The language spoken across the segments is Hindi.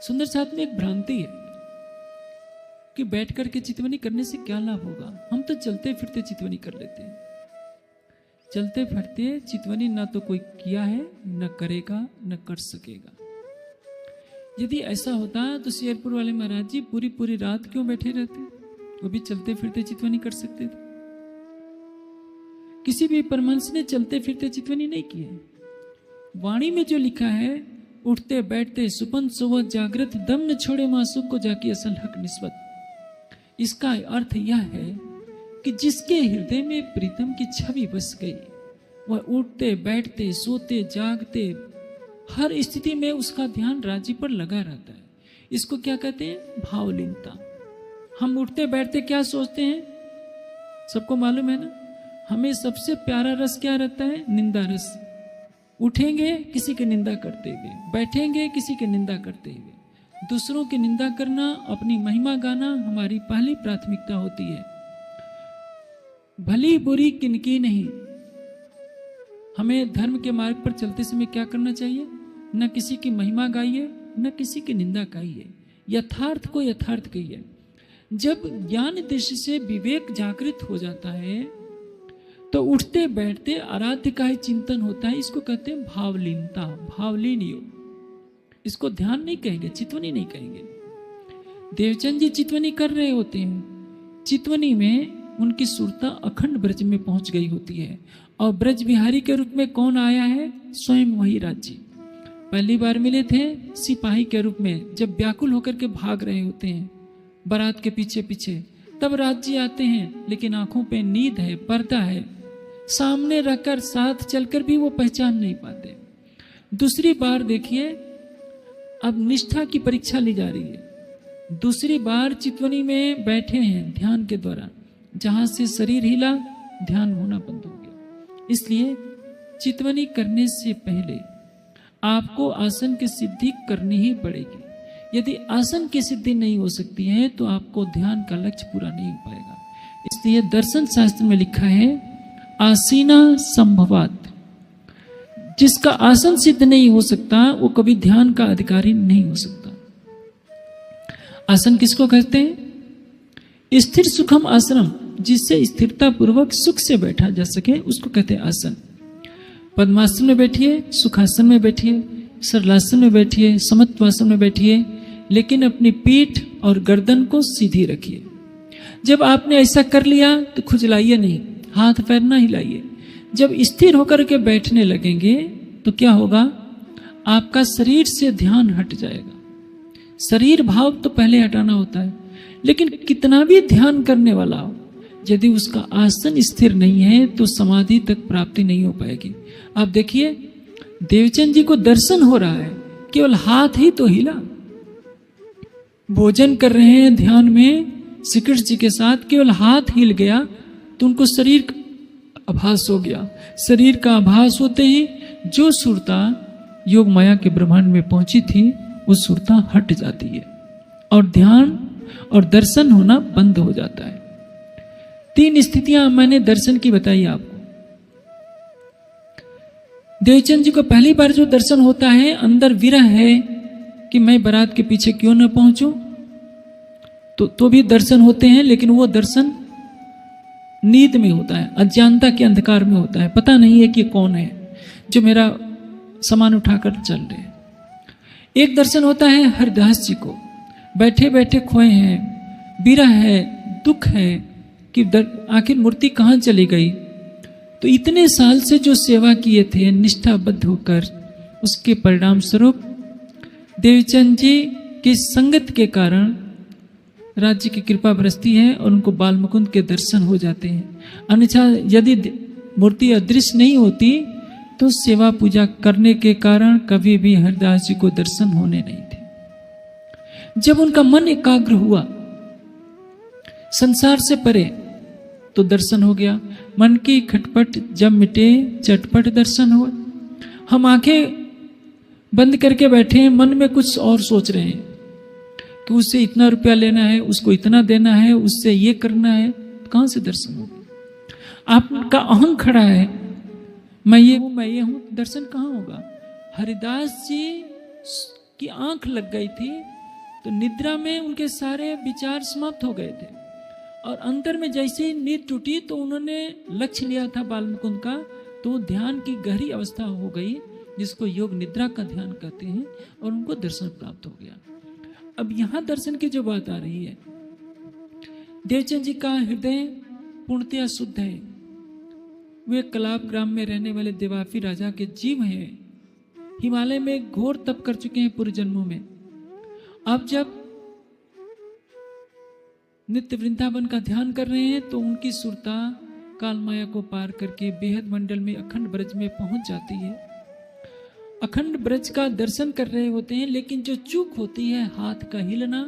सुंदर साथ में एक भ्रांति है कि बैठ करके चितवनी करने से क्या लाभ होगा। हम तो चलते फिरते चितवनी कर लेते हैं। चलते फिरते चितवनी ना तो कोई किया है, न करेगा, न कर सकेगा। यदि ऐसा होता तो शेरपुर वाले महाराज जी पूरी पूरी रात क्यों बैठे रहते? वो भी चलते फिरते चितवनी कर सकते थे। किसी भी परमहंस ने चलते फिरते चितवनी नहीं की है। वाणी में जो लिखा है, उठते बैठते सुपन सोवत जागृत दम न छोड़े मासूक को जाके असल हक निस्बत। इसका अर्थ यह है कि जिसके हृदय में प्रीतम की छवि बस गई, वह उठते बैठते सोते जागते हर स्थिति में उसका ध्यान राज्य पर लगा रहता है। इसको क्या कहते हैं? भावलीनता। हम उठते बैठते क्या सोचते हैं? सबको मालूम है ना, हमें सबसे प्यारा रस क्या रहता है? निंदा रस। उठेंगे किसी की निंदा करते हुए, बैठेंगे किसी की निंदा करते हुए। दूसरों की निंदा करना, अपनी महिमा गाना हमारी पहली प्राथमिकता होती है। भली बुरी किनकी नहीं। हमें धर्म के मार्ग पर चलते समय क्या करना चाहिए? न किसी की महिमा गाइए, न किसी की निंदा गाइए। यथार्थ को यथार्थ कहिए। जब ज्ञान दृष्टि से विवेक जागृत हो जाता है तो उठते बैठते आराध्य का ही चिंतन होता है। इसको कहते हैं भावलीनता, भावलीन योग। इसको ध्यान नहीं कहेंगे, चितवनी नहीं कहेंगे। देवचंद जी चितवनी कर रहे होते हैं। चितवनी में उनकी सुरता अखंड ब्रज में पहुंच गई होती है। और ब्रज बिहारी के रूप में कौन आया है? स्वयं वही राज्य। पहली बार मिले थे सिपाही के रूप में, जब व्याकुल होकर के भाग रहे होते हैं बारात के पीछे पीछे, तब राज्य आते हैं। लेकिन आंखों पे नींद है, पर्दा है, सामने रखकर साथ चलकर भी वो पहचान नहीं पाते। दूसरी बार देखिए, अब निष्ठा की परीक्षा ली जा रही है। दूसरी बार चितवनी में बैठे हैं ध्यान के द्वारा। जहां से शरीर हिला, ध्यान होना बंद हो गया। इसलिए चितवनी करने से पहले आपको आसन की सिद्धि करनी ही पड़ेगी। यदि आसन की सिद्धि नहीं हो सकती है तो आपको ध्यान का लक्ष्य पूरा नहीं हो पाएगा। इसलिए दर्शन शास्त्र में लिखा है, आसीना संभवात। जिसका आसन सिद्ध नहीं हो सकता वो कभी ध्यान का अधिकारी नहीं हो सकता। आसन किसको कहते हैं? स्थिर सुखम आसनम, जिससे स्थिरता पूर्वक सुख से बैठा जा सके, उसको कहते हैं आसन। पद्मासन में बैठिए, सुखासन में बैठिए, सरलासन में बैठिए, समत्वासन में बैठिए, लेकिन अपनी पीठ और गर्दन को सीधी रखिए। जब आपने ऐसा कर लिया तो खुजलाइए नहीं, हाथ पैर ना हिलाइए। जब स्थिर होकर के बैठने लगेंगे तो क्या होगा? आपका शरीर से ध्यान हट जाएगा। शरीर भाव तो पहले हटाना होता है, लेकिन कितना भी ध्यान करने वाला हो, यदि उसका आसन स्थिर नहीं है तो समाधि तक प्राप्ति नहीं हो पाएगी। आप देखिए, देवचंद जी को दर्शन हो रहा है, केवल हाथ ही तो हिला। भोजन कर रहे हैं ध्यान में श्री कृष्ण जी के साथ, केवल हाथ हिल गया तो उनको शरीर का आभास हो गया। शरीर का आभास होते ही जो सुरता योग माया के ब्रह्मांड में पहुंची थी, वो सुरता हट जाती है और ध्यान और दर्शन होना बंद हो जाता है। 3 स्थितियां मैंने दर्शन की बताई आपको। देवचंद जी को पहली बार जो दर्शन होता है, अंदर विरह है कि मैं बारात के पीछे क्यों न पहुंचूं, तो भी दर्शन होते हैं, लेकिन वो दर्शन नींद में होता है, अज्ञानता के अंधकार में होता है। पता नहीं है कि कौन है जो मेरा सामान उठाकर चल रहे हैं। एक दर्शन होता है हरिदास जी को, बैठे बैठे खोए हैं, विरह है, दुख है कि आखिर मूर्ति कहाँ चली गई। तो इतने साल से जो सेवा किए थे निष्ठाबद्ध होकर, उसके परिणाम स्वरूप देवचंद जी की संगत के कारण राज्य की कृपा बरसती है और उनको बाल मुकुंद के दर्शन हो जाते हैं। अन्यथा यदि मूर्ति अदृश्य नहीं होती तो सेवा पूजा करने के कारण कभी भी हरिदास जी को दर्शन होने नहीं थे। जब उनका मन एकाग्र हुआ संसार से परे तो दर्शन हो गया। मन की खटपट जब मिटे चटपट दर्शन हुआ। हम आंखें बंद करके बैठे हैं, मन में कुछ और सोच रहे हैं कि उससे इतना रुपया लेना है, उसको इतना देना है, उससे ये करना है। कहां से दर्शन होगा? आपका अहं खड़ा है, मैं ये हूं, दर्शन कहां होगा? हरिदास जी कि आंख लग गई थी, तो निद्रा में उनके सारे विचार समाप्त हो गए थे और अंतर में जैसे ही नींद टूटी तो उन्होंने लक्ष्य लिया था बाल मुकुंद का, तो ध्यान की गहरी अवस्था हो गई जिसको योग निद्रा का ध्यान कहते हैं और उनको दर्शन प्राप्त हो गया। अब यहाँ दर्शन की जो बात आ रही है, देवचंद जी का हृदय पूर्णतया शुद्ध है। वे कलाप ग्राम में रहने वाले देवाफी राजा के जीव हैं। हिमालय में घोर तप कर चुके हैं पूर्व जन्मों में। अब जब नित्य वृंदावन का ध्यान कर रहे हैं तो उनकी सुरता काल माया को पार करके बेहद मंडल में अखंड ब्रज में पहुंच जाती है। अखंड ब्रज का दर्शन कर रहे होते हैं, लेकिन जो चूक होती है हाथ का हिलना,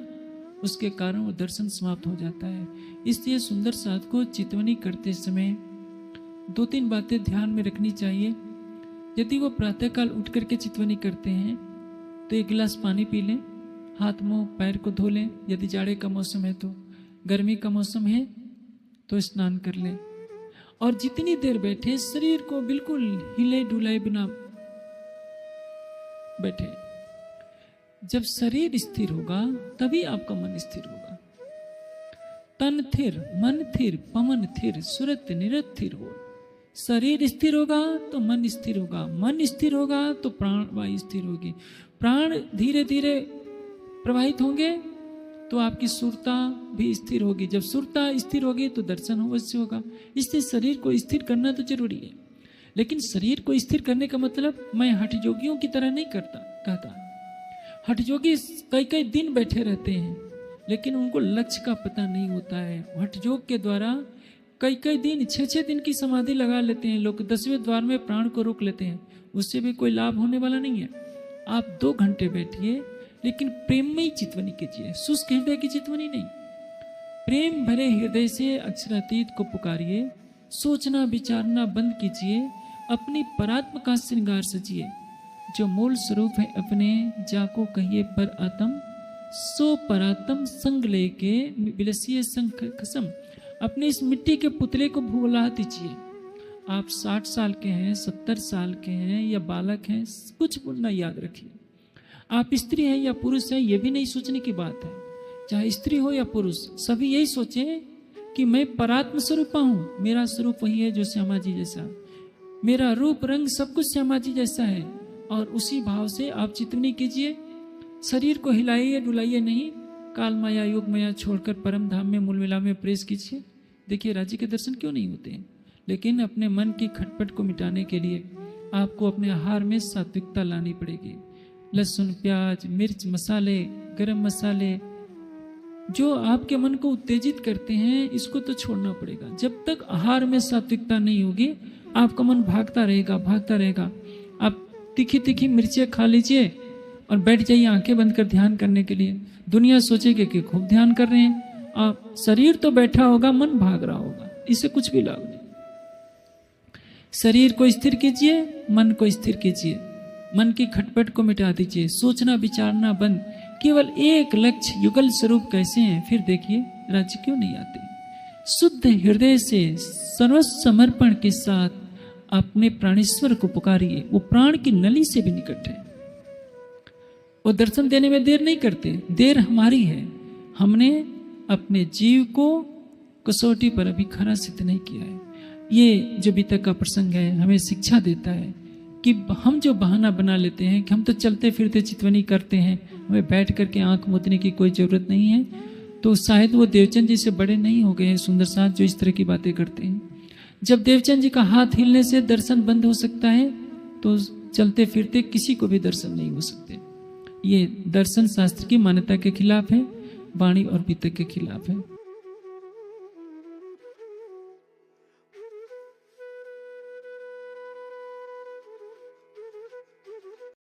उसके कारण वो दर्शन समाप्त हो जाता है। इसलिए सुंदर साध को चितवनी करते समय 2-3 बातें ध्यान में रखनी चाहिए। यदि वो प्रातःकाल उठ करके चितवनी करते हैं तो 1 गिलास पानी पी लें, हाथ मुंह पैर को धो लें। यदि जाड़े का मौसम है तो, गर्मी का मौसम है तो स्नान कर लें। और जितनी देर बैठे शरीर को बिल्कुल हिले डुलाए बिना बैठे। जब शरीर स्थिर होगा तभी आपका मन स्थिर होगा। तन थिर, मन थिर, पवन थिर, सुरत निरथिर हो। शरीर स्थिर होगा तो मन स्थिर होगा, मन स्थिर होगा तो प्राण वायु स्थिर होगी। प्राण धीरे धीरे प्रवाहित होंगे तो आपकी सुरता भी स्थिर होगी। जब सुरता स्थिर होगी तो दर्शन अवश्य होगा। इसलिए शरीर को स्थिर करना तो जरूरी है, लेकिन शरीर को स्थिर करने का मतलब मैं हठ योगियों की तरह नहीं कहता। हठ योगी कई दिन बैठे रहते हैं, लेकिन उनको लक्ष्य का पता नहीं होता है। हठ योग के द्वारा कई दिन 6 दिन की समाधि लगा लेते हैं लोग, 10वें द्वार में प्राण को रोक लेते हैं। उससे भी कोई लाभ होने वाला नहीं है। आप 2 घंटे बैठिए, लेकिन प्रेममयी चितवनी कीजिए, शुष्क हृदय की चितवनी नहीं। प्रेम भरे हृदय से अक्षरातीत को पुकारिए, सोचना विचारना बंद कीजिए, अपनी परात्म का श्रृंगार सजिए। जो मूल स्वरूप है अपने, जाको कहिए पर आत्म, सो परात्म संग लेके बिलसिए संग कसम। अपने इस मिट्टी के पुतले को भुला दीजिए। आप 60 साल के हैं, 70 साल के हैं या बालक हैं, कुछ ना याद रखिए। आप स्त्री हैं या पुरुष हैं, ये भी नहीं सोचने की बात है। चाहे स्त्री हो या पुरुष, सभी यही सोचें कि मैं परात्म स्वरूपा हूँ। मेरा स्वरूप वही है जो श्यामा जी जैसा, मेरा रूप रंग सब कुछ श्यामा जी जैसा है। और उसी भाव से आप चितवनी कीजिए। शरीर को हिलाइए डुलाइए नहीं। काल माया योग माया छोड़कर परम धाम में मूल मिला में प्रवेश कीजिए। देखिए राज्य के दर्शन क्यों नहीं होते हैं, लेकिन अपने मन की खटपट को मिटाने के लिए आपको अपने आहार में सात्विकता लानी पड़ेगी। लहसुन, प्याज, मिर्च, मसाले, गरम मसाले जो आपके मन को उत्तेजित करते हैं, इसको तो छोड़ना पड़ेगा। जब तक आहार में सात्विकता नहीं होगी, आपका मन भागता रहेगा। आप तीखी तीखी मिर्चें खा लीजिए और बैठ जाइए आंखें बंद कर ध्यान करने के लिए। दुनिया सोचेगी कि खूब ध्यान कर रहे हैं, आप शरीर तो बैठा होगा, मन भाग रहा होगा। इससे कुछ भी लाभ नहीं। शरीर को स्थिर कीजिए, मन को स्थिर कीजिए, मन की खटपट को मिटा दीजिए, सोचना विचारना बंद। केवल एक लक्ष्य, युगल स्वरूप कैसे हैं, फिर देखिए राज्य क्यों नहीं आते। शुद्ध हृदय से सर्वस्व समर्पण के साथ अपने प्राणेश्वर को पुकारिए। वो प्राण की नली से भी निकट है। वो दर्शन देने में देर नहीं करते, देर हमारी है। हमने अपने जीव को कसौटी पर अभी खरा सिद्ध नहीं किया है। ये जो अभी तक का प्रसंग है हमें शिक्षा देता है कि हम जो बहाना बना लेते हैं कि हम तो चलते फिरते चितवनी करते हैं, हमें बैठ करके आंख मूंदने की कोई जरूरत नहीं है। तो शायद वो देवचंद जी से बड़े नहीं हो गए हैं सुंदर साथ, जो इस तरह की बातें करते हैं। जब देवचंद जी का हाथ हिलने से दर्शन बंद हो सकता है, तो चलते फिरते किसी को भी दर्शन नहीं हो सकते। ये दर्शन शास्त्र की मान्यता के खिलाफ है, वाणी और पितक के खिलाफ है।